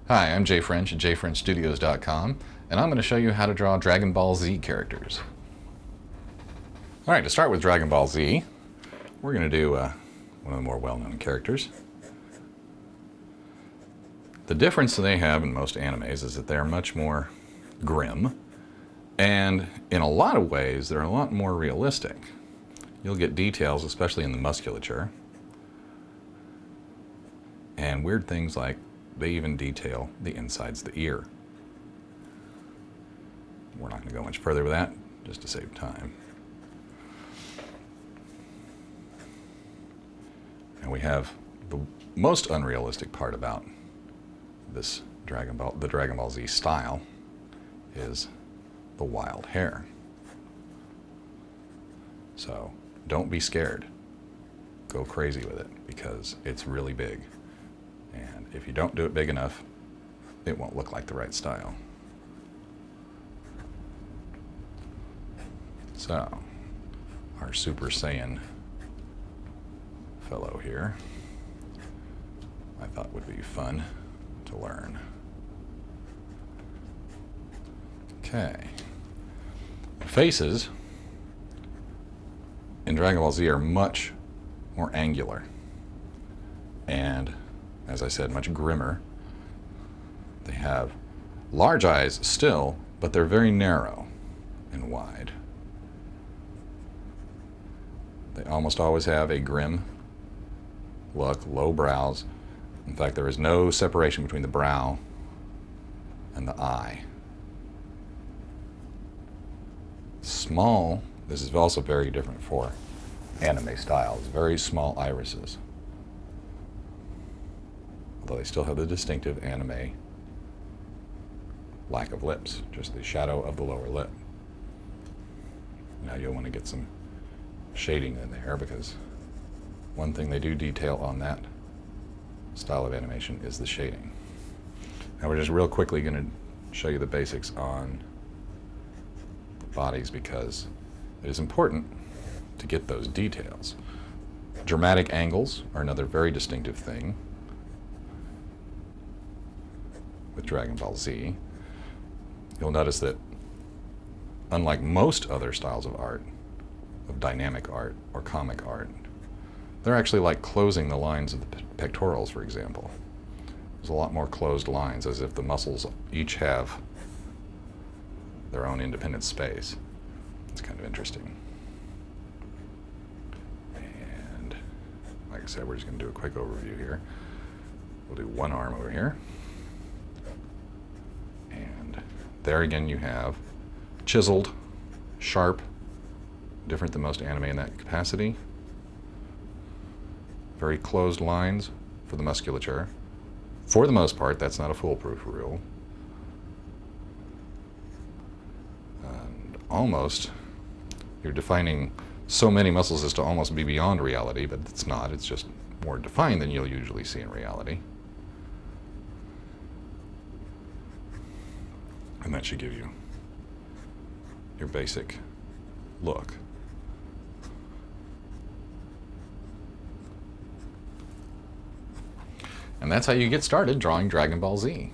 Hi, I'm Jay French at jfrenchstudios.com, and I'm going to show you how to draw Dragon Ball Z characters. Alright, to start with Dragon Ball Z, we're going to do one of the more well-known characters. The difference they have in most animes is that they're much more grim, and in a lot of ways they're a lot more realistic. You'll get details, especially in the musculature, and weird things like they even detail the insides of the ear. We're not going to go much further with that, just to save time. And we have the most unrealistic part about this the Dragon Ball Z style is the wild hair. So don't be scared. Go crazy with it because it's really big. And if you don't do it big enough, it won't look like the right style. So, our Super Saiyan fellow here, I thought would be fun to learn. Okay. Faces in Dragon Ball Z are much more angular and, as I said, much grimmer. They have large eyes still, but they're very narrow and wide. They almost always have a grim look, low brows. In fact, there is no separation between the brow and the eye. Small, this is also very different for anime styles, very small irises. Although they still have the distinctive anime lack of lips, just the shadow of the lower lip. Now you'll want to get some shading in there because one thing they do detail on that style of animation is the shading. Now we're just real quickly going to show you the basics on the bodies because it is important to get those details. Dramatic angles are another very distinctive thing with Dragon Ball Z. You'll notice that unlike most other styles of art, of dynamic art or comic art, they're actually like closing the lines of the pectorals, for example. There's a lot more closed lines, as if the muscles each have their own independent space. It's kind of interesting. And like I said, we're just going to do a quick overview here. We'll do one arm over here. And there again you have chiseled, sharp, different than most anime in that capacity. Very closed lines for the musculature. For the most part, that's not a foolproof rule. And almost, you're defining so many muscles as to almost be beyond reality, but it's not. It's just more defined than you'll usually see in reality. And that should give you your basic look. And that's how you get started drawing Dragon Ball Z.